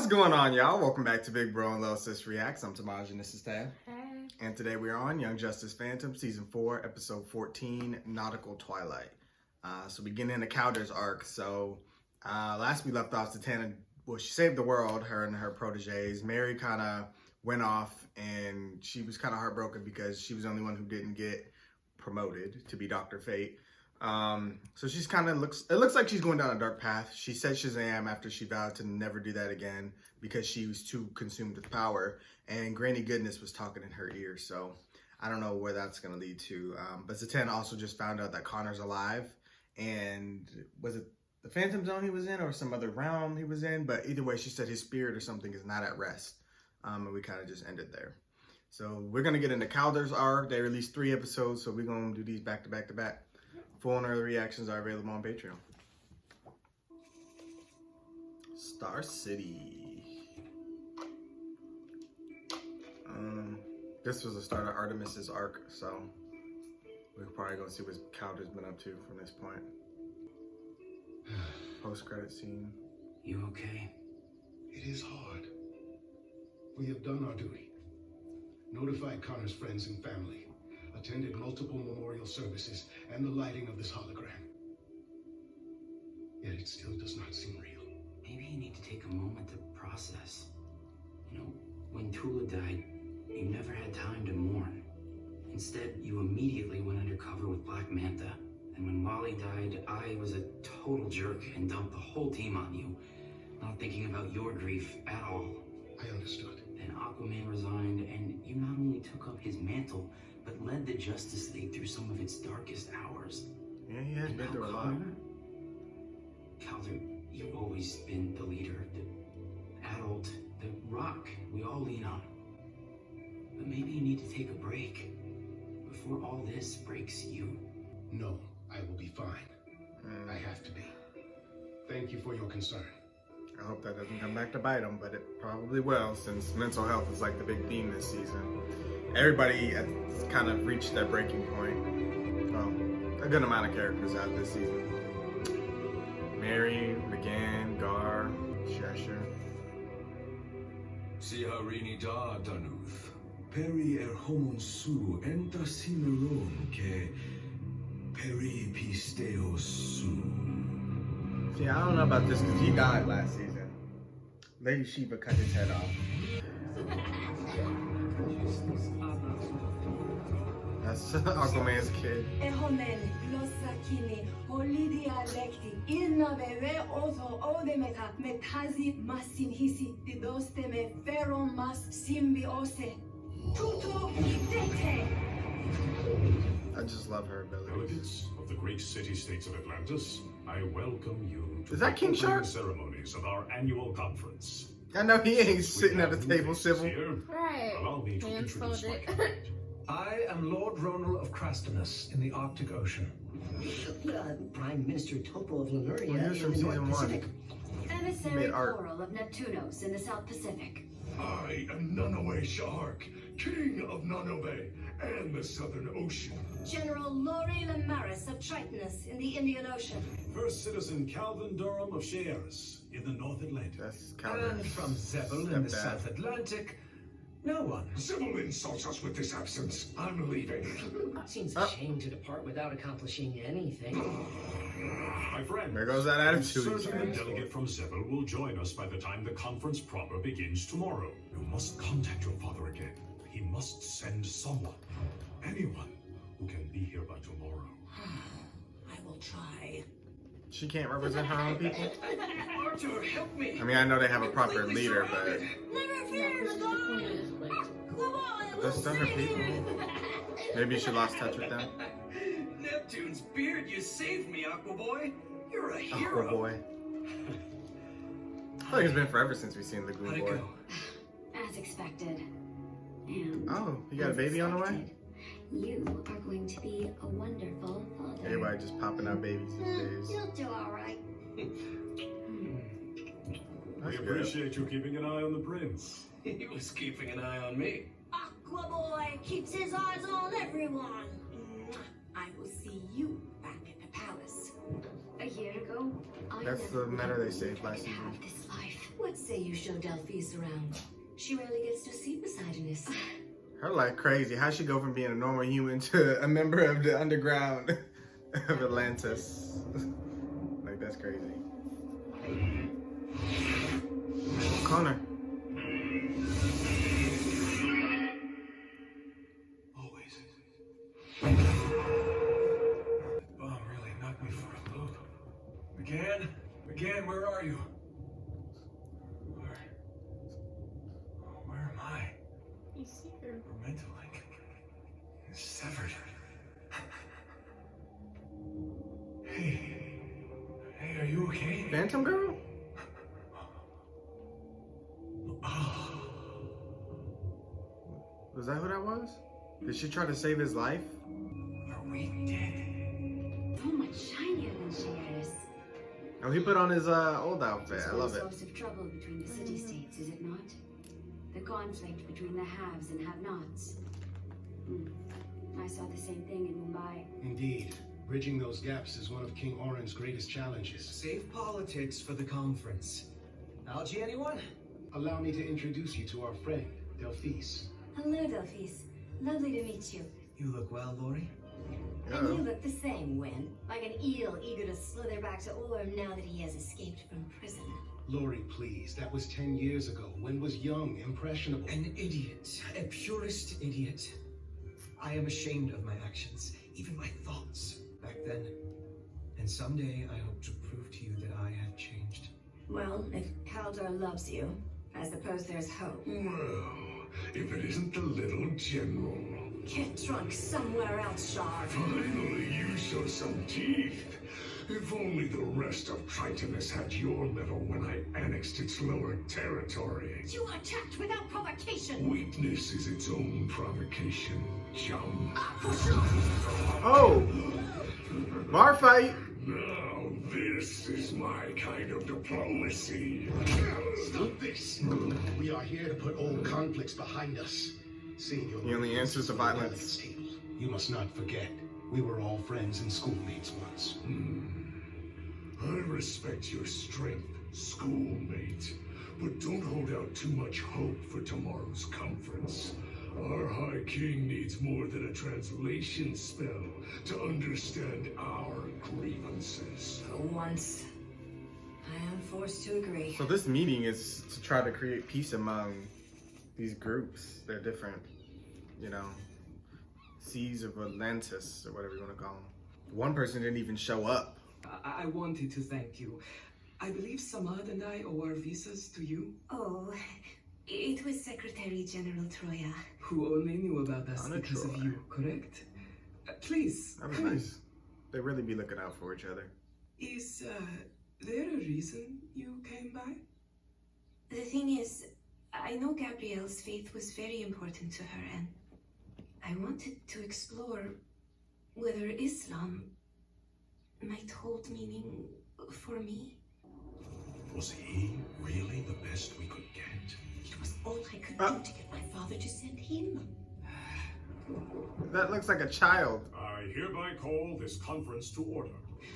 What's going on, y'all? Welcome back to Big Bro and Little Sis Reacts. I'm Tamaj and this is Tab. Hey. And today we're on Young Justice Phantom, Season 4, Episode 14, Nautical Twilight. So we get into Kaldur's arc. So last we left off, Zatanna, she saved the world, her and her proteges. Mary kind of went off and she was kind of heartbroken because she was the only one who didn't get promoted to be Dr. Fate. So she's kind of looks like she's going down a dark path. She said Shazam after she vowed to never do that again because she was too consumed with power, and Granny Goodness was talking in her ear. So I don't know where that's going to lead to. But Zatanna also just found out that Connor's alive, and was it the Phantom Zone he was in or some other realm he was in? But either way, she said his spirit or something is not at rest. And we kind of just ended there. So we're going to get into Kaldur's arc. They released 3 episodes, so we're going to do these back to back to back. Full and early reactions are available on Patreon. Star City. This was the start of Artemis's arc, so we're probably gonna see what Kaldur's been up to from this point. Post-credit scene. You okay? It is hard. We have done our duty. Notified Connor's friends and family. Attended multiple memorial services and the lighting of this hologram. Yet it still does not seem real. Maybe you need to take a moment to process. You know, when Tula died, you never had time to mourn. Instead, you immediately went undercover with Black Manta. And when Wally died, I was a total jerk and dumped the whole team on you, not thinking about your grief at all. I understood. Then Aquaman resigned, and you not only took up his mantle, but led the Justice League through some of its darkest hours. Yeah, he has been through a lot. Kaldur, you've always been the leader, the adult, the rock we all lean on. But maybe you need to take a break before all this breaks you. No, I will be fine. I have to be. Thank you for your concern. I hope that doesn't come back to bite him, but it probably will, since mental health is like the big theme this season. Everybody has kind of reached their breaking point. Well, a good amount of characters out this season. Mary, McGann, Gar, Cheshire. Siharini da Danuth. Peri homon su enta simeron ke peri pisteo su. See, I don't know about this because he died last season. Lady Shiva cut his head off. That's Aquaman's kid. I just love her abilities. Delegates of the great city-states of Atlantis, I welcome you to Is that the King opening Shark? ceremonies of our annual conference. I know he ain't We sitting at have the new table, faces civil. here. Right. Allow me to Hands introduce my folded. colleague. I am Lord Ronal of Crastonus in the Arctic Ocean. Prime Minister Topo of Lemuria Well, here's in from the North season 1. Pacific. Emissary Made art. Plural of Neptunos in the South Pacific. I am Nanoe Shark, King of Nanobe and the Southern Ocean. General Lori Lamaris of Tritonus in the Indian Ocean. First Citizen Calvin Durham of Shares in the North Atlantic. That's Kaldur. And from Zebel in the Stepdad. South Atlantic, no one. Sybil insults us with this absence. I'm leaving. Seems a shame to depart without accomplishing anything. My friend, There goes that attitude. certain delegate from Zebel will join us by the time the conference proper begins tomorrow. You must contact your father again. He must send someone, anyone, who can be here by tomorrow. I will try. She can't represent her own people? Arthur, help me! I mean, I know they have a proper leader, but Never fear the dawn! that's still her people. Maybe she lost touch with them. Neptune's beard, you saved me, Aquaboy. You're a Aqua hero. Boy. I feel like it's been forever since we've seen the Glue How'd it Boy. go? As expected. And Oh, you got a as baby on the way? expected, you are going to be a wonderful father. Everybody just popping out babies these days. You'll do alright. We That's good. appreciate you keeping an eye on the prince. He was keeping an eye on me. Aquaboy keeps his eyes on everyone. I will see you back at the palace. A year ago, I That's never the matter would they have saved believed I last could season. have this life. What say you show Delphise around? She rarely gets to see Poseidonus. Her like crazy. How'd she go from being a normal human to a member of the underground of Atlantis? Like, that's crazy. Connor. Always. Bomb really knocked me for a loop. McGann, where are you? Where am I? He's here. We're meant to link. Severed. Hey, are you okay? Phantom Girl? Oh. Was that who that was? Did she try to save his life? Are we dead? So much shinier than she is. Oh, he put on his old outfit. It's I one love it. source of trouble between the city-states, is it not? The conflict between the haves and have-nots. I saw the same thing in Mumbai. Indeed. Bridging those gaps is one of King Oren's greatest challenges. Save politics for the conference. Algae, anyone? Allow me to introduce you to our friend, Delphise. Hello, Delphise. Lovely to meet you. You look well, Lori. And you look the same, Wynn. Like an eel eager to slither back to Orm now that he has escaped from prison. Lori, please. That was 10 years ago. Wynn was young, impressionable. An idiot. A purist idiot. I am ashamed of my actions, even my thoughts, back then. And someday I hope to prove to you that I have changed. Well, if Kaldur loves you, I suppose there's hope. Well, if it isn't the little general. Get drunk somewhere else, Shar. Finally, you show some teeth. If only the rest of Tritonus had your mettle when I annexed its lower territory. You attacked without provocation. Weakness is its own provocation, chum. Oh! Bar fight! Now this is my kind of diplomacy. Stop this! We are here to put old conflicts behind us. Seeing your He only answers to violence. table. You must not forget, we were all friends and schoolmates once. I respect your strength, schoolmate, but don't hold out too much hope for tomorrow's conference. Our High King needs more than a translation spell to understand our grievances. For once, I am forced to agree. So this meeting is to try to create peace among these groups. They're different, seas of Atlantis, or whatever you want to call them. One person didn't even show up. I wanted to thank you. I believe Samad and I owe our visas to you. Oh, it was Secretary General Troya. Who only knew about us Anna because Troy. of you, correct? Please, That was come in. nice. They really be looking out for each other. Is there a reason you came by? The thing is, I know Gabrielle's faith was very important to her, and I wanted to explore whether Islam might hold meaning for me. Was he really the best we could get? It was all I could do to get my father to send him. That looks like a child. I hereby call this conference to order.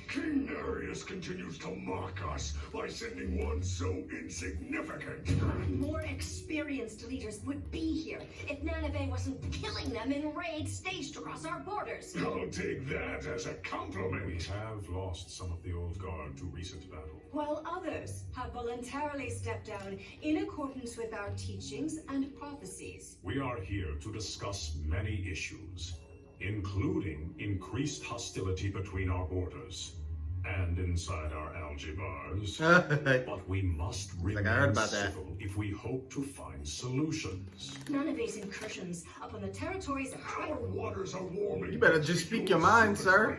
King Darius continues to mock us by sending one so insignificant. More experienced leaders would be here if Nineveh wasn't killing them in raids staged across our borders. I'll take that as a compliment. We have lost some of the old guard to recent battle. While others have voluntarily stepped down in accordance with our teachings and prophecies. We are here to discuss many issues, including increased hostility between our borders and inside our algae bars. But we must remain I heard about that. civil if we hope to find solutions. Nineveh's incursions upon the territories of Our waters are warming. You better just speak your mind, sir.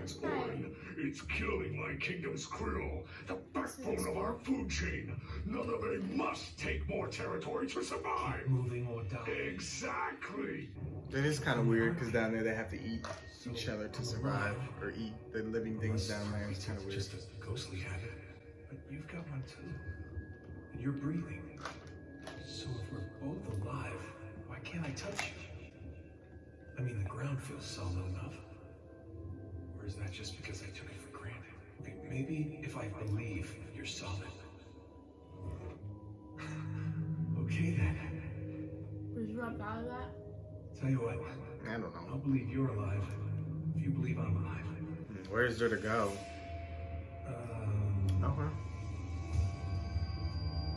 It's killing my kingdom's krill, the backbone of our food chain. None of it must take more territory to survive. Moving or die. Exactly. It is kind of weird because down there they have to eat each other to survive, or eat the living things down there. It's kind of weird. Just a ghostly habit. But you've got one too. And you're breathing. So if we're both alive, why can't I touch you? I mean, the ground feels solid enough. Or is that just because I took it for granted? Maybe if I believe you're solid. Okay then. Was you up out of that? Tell you what. I don't know. I'll believe you're alive if you believe I'm alive. Where's there to go? Okay.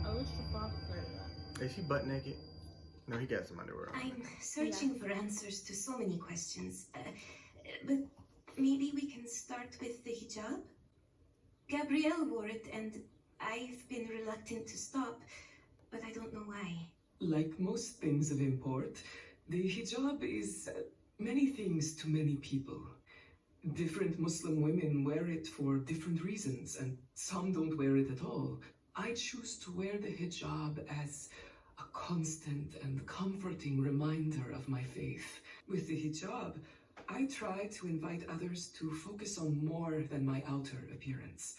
I wish the father played that. Is he butt naked? No, he got some underwear on. I'm searching for answers to so many questions. But maybe we can start with the hijab? Gabrielle wore it and I've been reluctant to stop, but I don't know why. Like most things of import, the hijab is many things to many people. Different Muslim women wear it for different reasons, and some don't wear it at all. I choose to wear the hijab as a constant and comforting reminder of my faith. With the hijab, I try to invite others to focus on more than my outer appearance,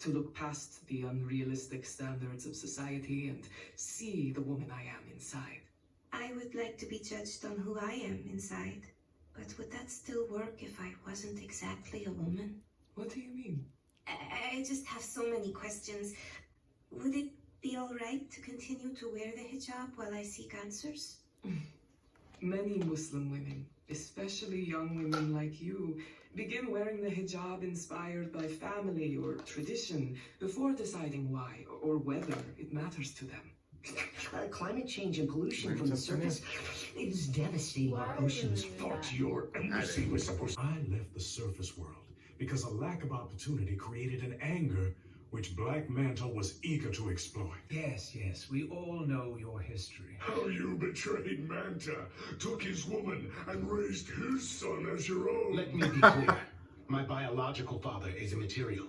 to look past the unrealistic standards of society and see the woman I am inside. I would like to be judged on who I am inside. But would that still work if I wasn't exactly a woman? What do you mean? I just have so many questions. Would it be all right to continue to wear the hijab while I seek answers? Many Muslim women, especially young women like you, begin wearing the hijab inspired by family or tradition before deciding why or whether it matters to them. Climate change and pollution from the surface is devastating our oceans. Thought your embassy was supposed. I left the surface world because a lack of opportunity created an anger which Black Manta was eager to exploit. Yes, we all know your history. How you betrayed Manta, took his woman, and raised his son as your own. Let me be clear. My biological father is immaterial.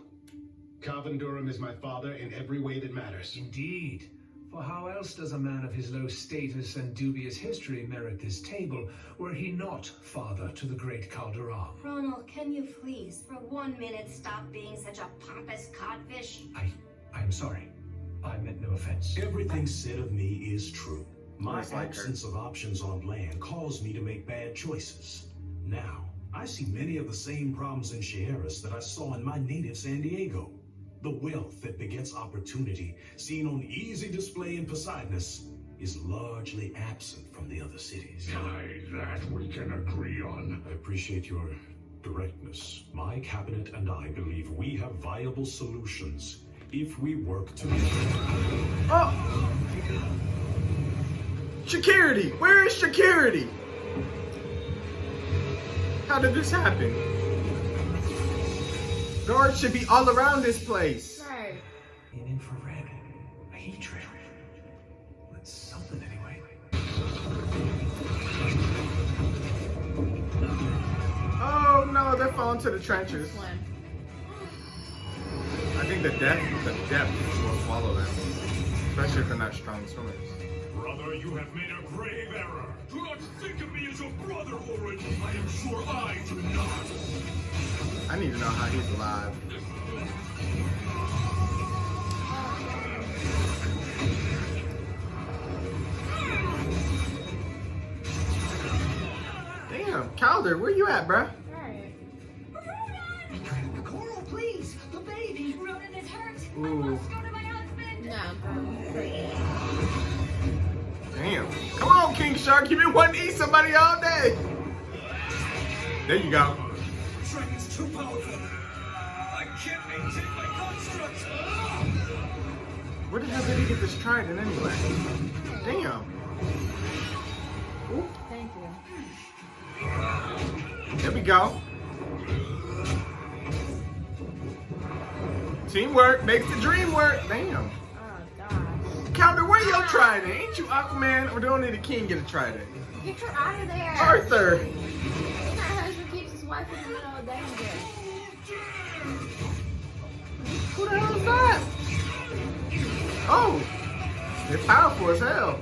Calvin Durham is my father in every way that matters. Indeed. For how else does a man of his low status and dubious history merit this table, were he not father to the great Kaldur? Ronald, can you please, for 1 minute, stop being such a pompous codfish? I'm sorry. I meant no offense. Everything said of me is true. My Just like her. absence of options on land caused me to make bad choices. Now, I see many of the same problems in Sierras that I saw in my native San Diego. The wealth that begets opportunity, seen on easy display in Poseidonus, is largely absent from the other cities. Aye, that we can agree on. I appreciate your directness. My cabinet and I believe we have viable solutions if we work together. Oh! Security! Where is security? How did this happen? Guards should be all around this place. Right. An infrared, a heat trail. That's something anyway. Oh no, they're falling to the trenches. I think the depth will swallow them. Especially if they're not strong swimmers. Brother, you have made a grave error. Do not think of me as your brother, Orin. I am sure I do not. I need to know how he's alive. Damn, Kaldur, where you at, bruh? Coral, please! The baby! Ronan is hurt! I Ooh. must go to my husband! Damn. Come on, King Shark. You've been wanting to eat somebody all day. There you go. Dragon's too powerful. I can't maintain my construct. Where the hell did he get this trident anyway? Damn. Ooh. Thank you. There we go. Teamwork makes the dream work. Damn. Oh, gosh. Kaldur, where your trident? Ain't you Aquaman? Or do only the king get a trident? Get her out of there. Arthur. My husband keeps his wife in the middle of danger. Who the hell is that? Oh. They're powerful as hell.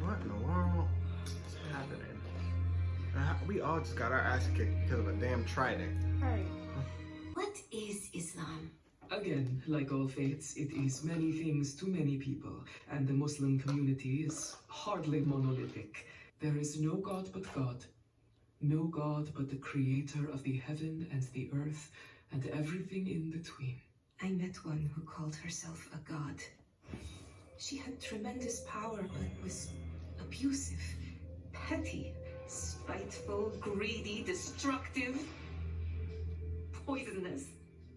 What in the world is happening? We all just got our ass kicked because of a damn trident. Hey. What is Islam? Again, like all faiths, it is many things to many people, and the Muslim community is hardly monolithic. There is no God but God. No God but the creator of the heaven and the earth and everything in between. I met one who called herself a god. She had tremendous power, but was abusive, petty, spiteful, greedy, destructive, poisonous.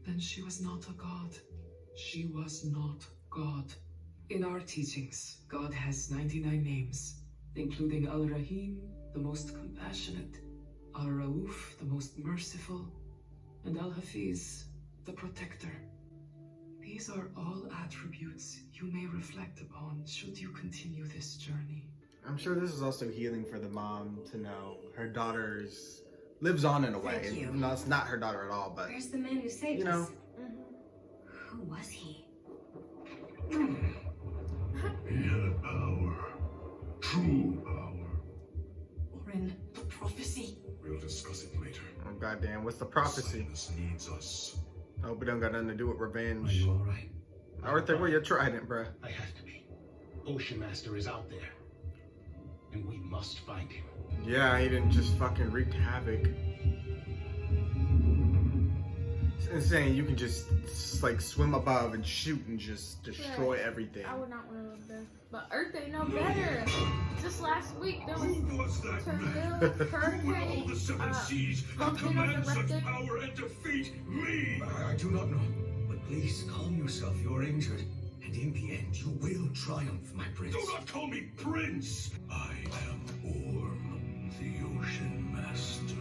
Then she was not a god. She was not God. In our teachings, God has 99 names, including Al-Rahim, the most compassionate, Al-Rauf, the most merciful, and Al-Hafiz, the protector. These are all attributes you may reflect upon should you continue this journey. I'm sure this is also healing for the mom to know her daughter's lives on in a way. Thank you. No, it's not her daughter at all, but Where's the man who saved you know. us? Who was he? He had power. True power. Or in the prophecy? We'll discuss it later. Oh goddamn, what's the prophecy? Silas needs us. I hope it don't got nothing to do with Are revenge. you alright? Arthur, where your trident, bruh? I have to be. Ocean Master is out there. And we must find him. Yeah, he didn't just fucking wreak havoc. It's insane. You can just like swim above and shoot and just destroy everything. I would not want to live there. But Earth ain't no better. Just last week there was Who was that man? tornado, With all hurricane, the seven seas, who volcanoes command such erupted. power and defeat me? I do not know. But please calm yourself. You're injured. And in the end, you will triumph, my prince. Do not call me Prince! I am Orm, the Ocean Master.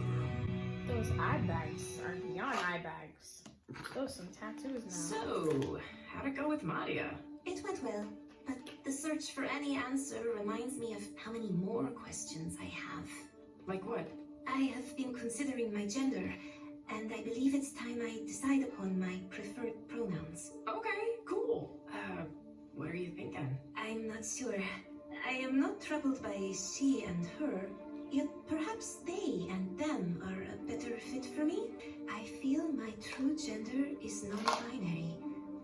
Those eye bags are beyond eye bags. Those some tattoos now. So, how'd it go with Maria? It went well, but the search for any answer reminds me of how many more questions I have. Like what? I have been considering my gender, and I believe it's time I decide upon my preferred pronouns. Okay, cool. What are you thinking? I'm not sure. I am not troubled by she and her, yet perhaps they and them are a better fit for me. I feel my true gender is non-binary,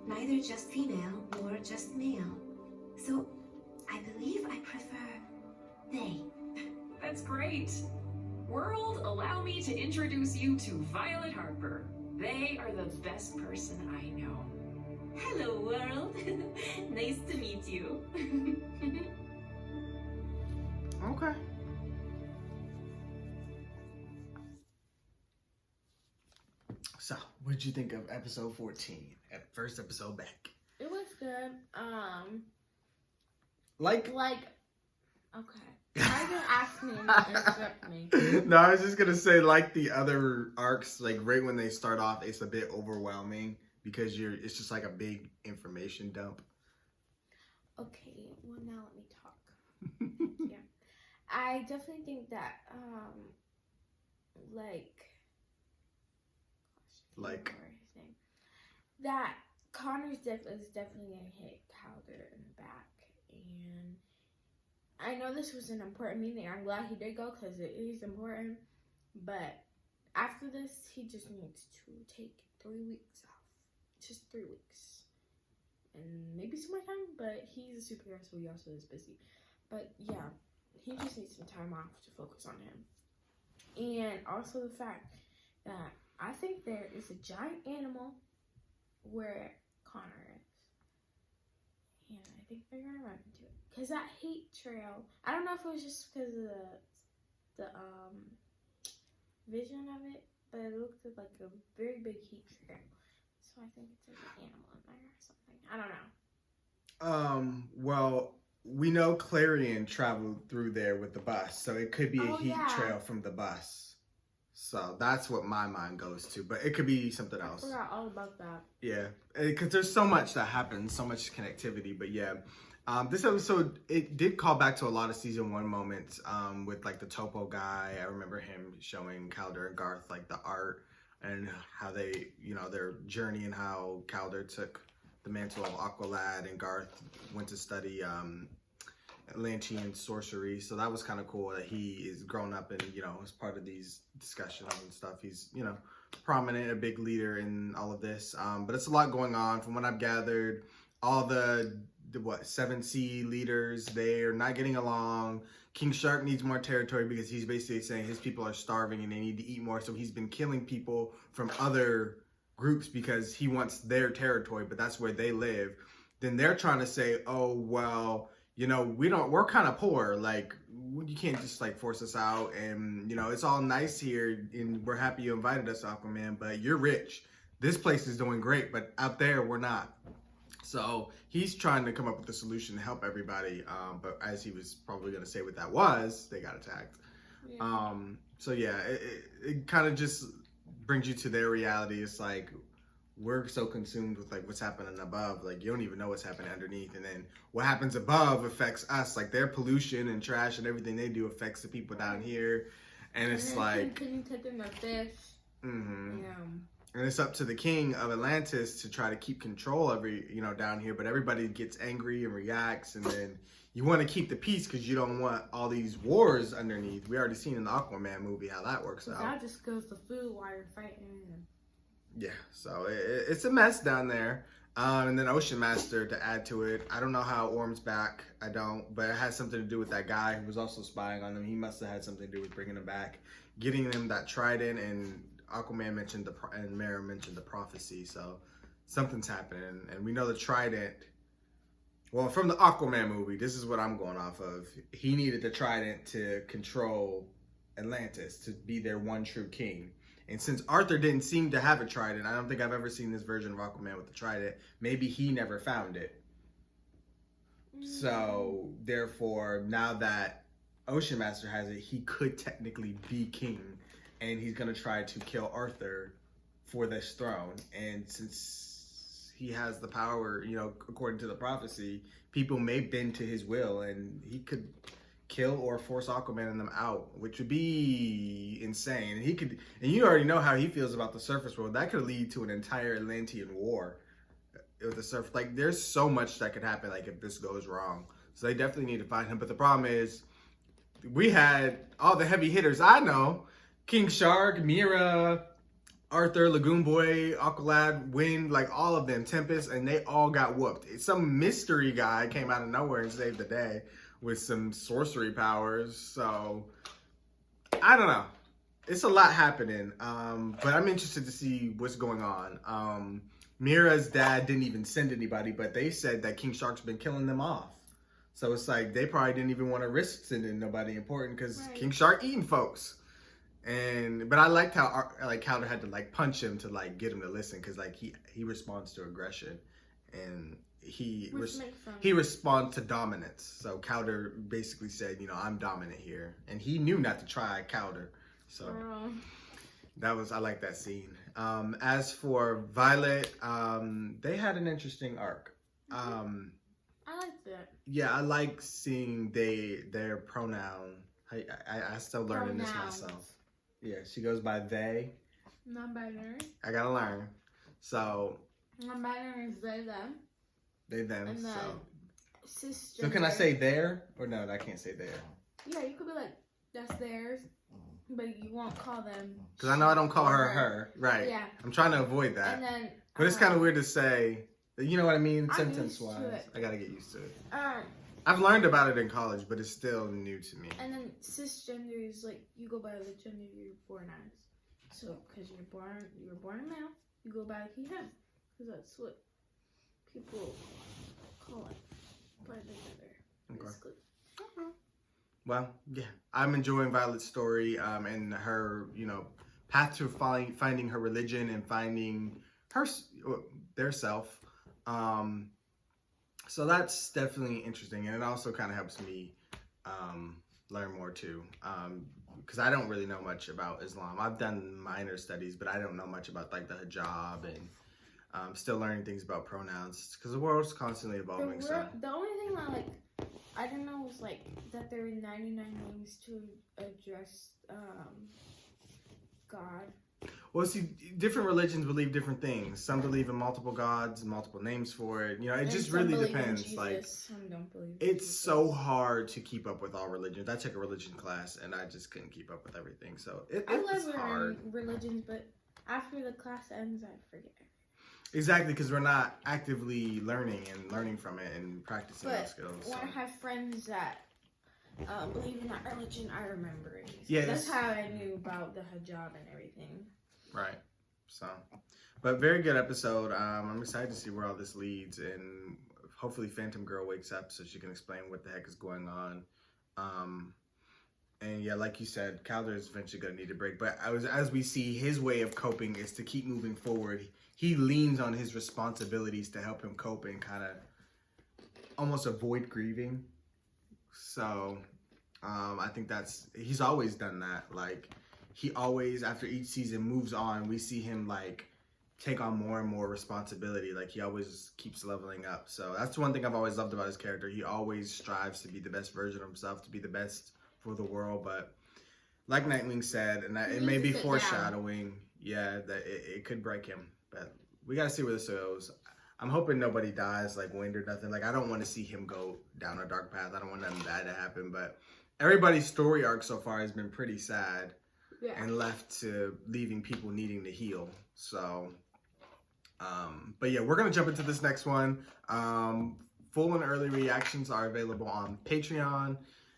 neither just female nor just male. So I believe I prefer they. That's great. World, allow me to introduce you to Violet Harper. They are the best person I know. Hello, world. Nice to meet you. Okay. So, what did you think of episode 14? First episode back. It was good. Like, okay. Why you ask me and not interrupt me? no, I was just gonna say, like the other arcs, like right when they start off, it's a bit overwhelming because it's just like a big information dump. Okay, well now let me talk. Yeah. I definitely think that that Connor's death is definitely gonna hit Kaldur in the back, and I know this was an important meeting. I'm glad he did go because it is important, but after this he just needs to take 3 weeks off, just 3 weeks, and maybe some more time, but he's a superhero so he also is busy. But yeah, he just needs some time off to focus on him. And also the fact that I think there is a giant animal where Connor is. And I think they're gonna run into it. Cause that hate trail, I don't know if it was just because of the vision of it, but it looked like a very big heat trail. So I think it's like an animal in there or something. I don't know. Well, we know Clarion traveled through there with the bus, so it could be a heat yeah. trail from the bus. So that's what my mind goes to, but it could be something else. I forgot all about that. Yeah, because there's so much that happens, so much connectivity. But yeah, this episode, it did call back to a lot of season 1 moments with like the Topo guy. I remember him showing Kaldur and Garth like the art and how they, their journey and how Kaldur took the mantle of Aqualad and Garth went to study Atlantean sorcery. So that was kind of cool that he is grown up and, as part of these discussions and stuff, he's, prominent, a big leader in all of this. But it's a lot going on. From what I've gathered, all the 7C leaders, they are not getting along. King Shark needs more territory because he's basically saying his people are starving and they need to eat more. So he's been killing people from other groups because he wants their territory, but that's where they live. Then they're trying to say, oh, well, you know, we're kind of poor. Like, you can't just like force us out. And, you know, it's all nice here and we're happy you invited us, Aquaman, but you're rich. This place is doing great, but out there we're not. So he's trying to come up with a solution to help everybody. But as he was probably going to say what that was, they got attacked. Yeah. So yeah, it kind of just brings you to their reality. It's like, we're so consumed with like what's happening above, like you don't even know what's happening underneath, and then what happens above affects us. Like their pollution and trash and everything they do affects the people down here, and it's like taking their fish. Mm-hmm. Yeah. And it's up to the king of Atlantis to try to keep control down here, but everybody gets angry and reacts, and then you want to keep the peace because you don't want all these wars underneath. We already seen in the Aquaman movie how that works out. That just goes to food while you're fighting. Yeah, so it's a mess down there. And then Ocean Master to add to it. I don't know how Orm's back. I don't, but it has something to do with that guy who was also spying on him. He must have had something to do with bringing him back, getting him that trident, and Aquaman mentioned and Mera mentioned the prophecy. So something's happening, and we know the trident. Well, from the Aquaman movie, this is what I'm going off of. He needed the trident to control Atlantis, to be their one true king. And since Arthur didn't seem to have a trident, I don't think I've ever seen this version of Aquaman with the trident. Maybe he never found it. So, therefore, now that Ocean Master has it, he could technically be king. And he's going to try to kill Arthur for this throne. And since he has the power, according to the prophecy, people may bend to his will. And he could kill or force Aquaman and them out, which would be insane. And you already know how he feels about the surface world. That could lead to an entire Atlantean war with the surf. Like, there's so much that could happen, like, if this goes wrong. So they definitely need to find him. But the problem is, we had all the heavy hitters I know: King Shark, Mera, Arthur, Lagoon Boy, Aqualad, Wind, like all of them, Tempest, and they all got whooped. Some mystery guy came out of nowhere and saved the day with some sorcery powers. So I don't know. It's a lot happening. But I'm interested to see what's going on. Mira's dad didn't even send anybody, but they said that King Shark's been killing them off. So it's like they probably didn't even want to risk sending nobody important because King Shark eating folks. But I liked how Kaldur had to like punch him to like get him to listen, because like he responds to aggression, and he responds to dominance. So Kaldur basically said, I'm dominant here, and he knew not to try Kaldur. So I like that scene. As for Violet, they had an interesting arc. I liked it. Yeah, I like seeing their pronoun. I still learning this myself. Yeah, she goes by they. Non-binary. I gotta learn. So. Non-binary is they, them. They, them. And then so can I say there? Or no, I can't say there. Yeah, you could be like, that's theirs. But you won't call them. Because I know I don't call her. Right. Yeah. I'm trying to avoid that. And then. But it's kind of weird to say. You know what I mean? Sentence-wise. I gotta get used to it. I've learned about it in college, but it's still new to me. And then cisgender is like, you go by the gender you're born as. So, because you were born a male, you go by he, him. Because that's what people call it by the gender, basically. Okay. Well, yeah. I'm enjoying Violet's story and her, path to finding her religion and finding their self. So that's definitely interesting, and it also kind of helps me learn more too, because I don't really know much about Islam. I've done minor studies, but I don't know much about like the hijab, and still learning things about pronouns because the world's constantly evolving. The only thing that I didn't know was like that there were 99 names to address God. Well, see, different religions believe different things. Some believe in multiple gods and multiple names for it. It just really depends. Some don't believe it's so hard to keep up with all religions. I took a religion class and I just couldn't keep up with everything. So it's hard. Religions, but after the class ends, I forget. Exactly, because we're not actively learning from it and practicing those skills. When I have friends that believe in that religion, I remember it. Yeah, that's how I knew about the hijab and everything. Right. So, but very good episode. I'm excited to see where all this leads, and hopefully Phantom Girl wakes up so she can explain what the heck is going on. And yeah, like you said, Kaldur is eventually going to need a break. But as we see, his way of coping is to keep moving forward. He leans on his responsibilities to help him cope and kind of almost avoid grieving. So I think he's always done that. Like, he always, after each season moves on, we see him like take on more and more responsibility. Like, he always keeps leveling up. So that's one thing I've always loved about his character. He always strives to be the best version of himself, to be the best for the world. But like Nightwing said, and it may be foreshadowing, that it could break him. But we got to see where this goes. I'm hoping nobody dies, like Wind or nothing. Like, I don't want to see him go down a dark path. I don't want nothing bad to happen. But everybody's story arc so far has been pretty sad and left to leaving people needing to heal. So, but yeah, we're going to jump into this next one. Full and early reactions are available on Patreon.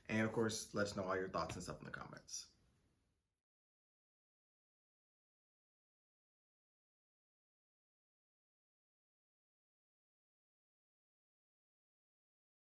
And of course, let us know all your thoughts and stuff in the comments.